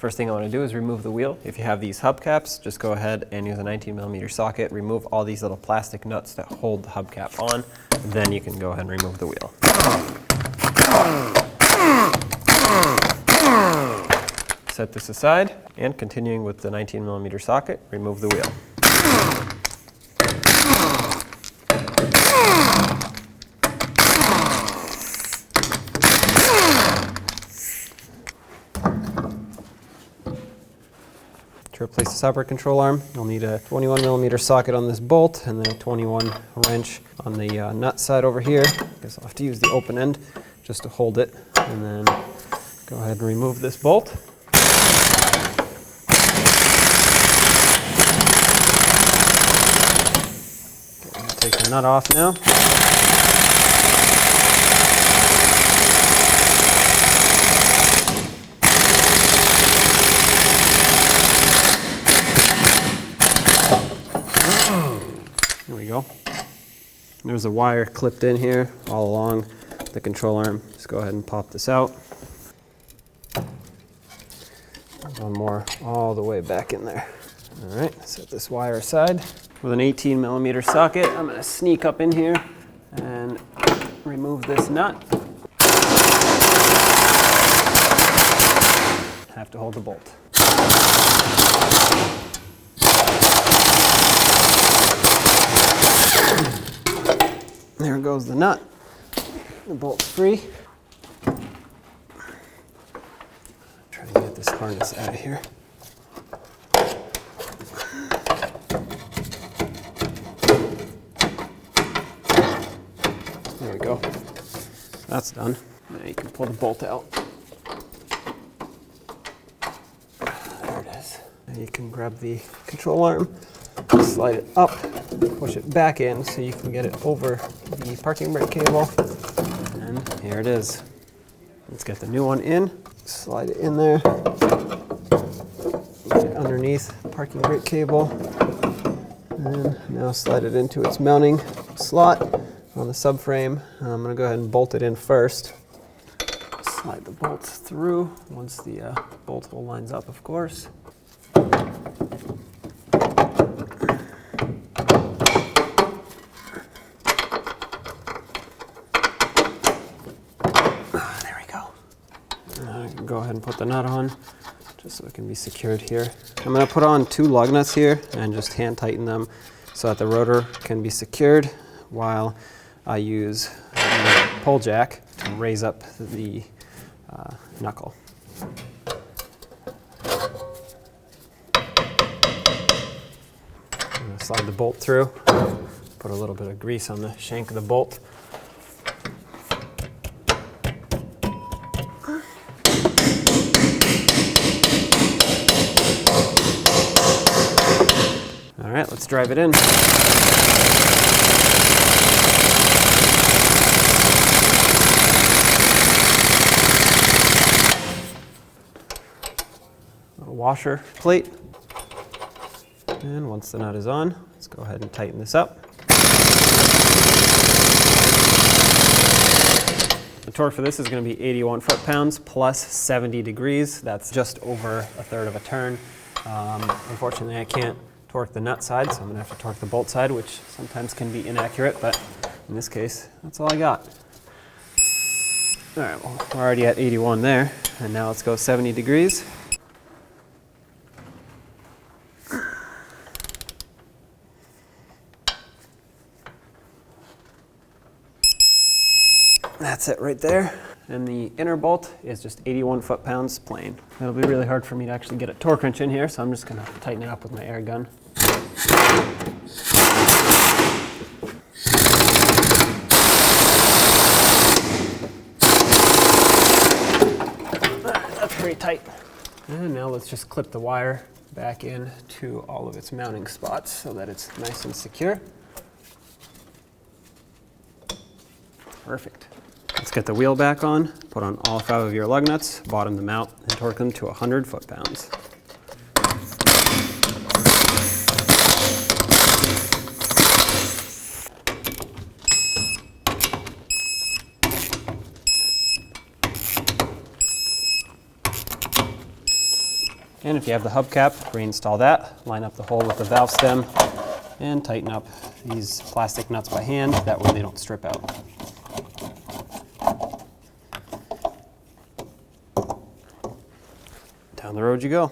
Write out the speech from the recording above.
First thing I want to do is remove the wheel. If you have these hubcaps, just go ahead and use a 19mm socket, remove all these little plastic nuts that hold the hubcap on, and then you can go ahead and remove the wheel. Set this aside, and continuing with the 19mm socket, remove the wheel. To replace the stopper control arm, you'll need a 21mm socket on this bolt and then a 21 wrench on the nut side over here. I guess I'll have to use the open end just to hold it, and then go ahead and remove this bolt. Take the nut off now. There we go. There's a wire clipped in here all along the control arm. Just go ahead and pop this out. One more all the way back in there. All right, set this wire aside. With an 18mm socket, I'm going to sneak up in here and remove this nut. Have to hold the bolt. There goes the nut. The bolt's free. Try to get this harness out of here. There we go. That's done. Now you can pull the bolt out. There it is. Now you can grab the control arm, slide it up, push it back in so you can get it over the parking brake cable. And here it is. Let's get the new one in. Slide it in there. Get it underneath the parking brake cable. And now slide it into its mounting slot on the subframe. I'm going to go ahead and bolt it in first. Slide the bolts through once the bolt hole lines up, of course. There we go. I can go ahead and put the nut on just so it can be secured here. I'm going to put on 2 lug nuts here and just hand tighten them so that the rotor can be secured while I use the pull jack to raise up the knuckle. I'm going to slide the bolt through, put a little bit of grease on the shank of the bolt. All right, let's drive it in. Washer plate, and once the nut is on, let's go ahead and tighten this up. The torque for this is going to be 81 foot-pounds plus 70 degrees. That's just over 1/3 of a turn. Unfortunately, I can't torque the nut side, so I'm going to have to torque the bolt side, which sometimes can be inaccurate, but in this case, that's all I got. All right, well, we're already at 81 there, and now let's go 70 degrees. That's it right there. And the inner bolt is just 81 foot-pounds plain. It'll be really hard for me to actually get a torque wrench in here, so I'm just gonna tighten it up with my air gun. That's pretty tight. And now let's just clip the wire back in to all of its mounting spots so that it's nice and secure. Perfect. Let's get the wheel back on, put on all 5 of your lug nuts, bottom them out, and torque them to 100 foot-pounds. And if you have the hubcap, reinstall that, line up the hole with the valve stem, and tighten up these plastic nuts by hand. That way they don't strip out. Down the road you go.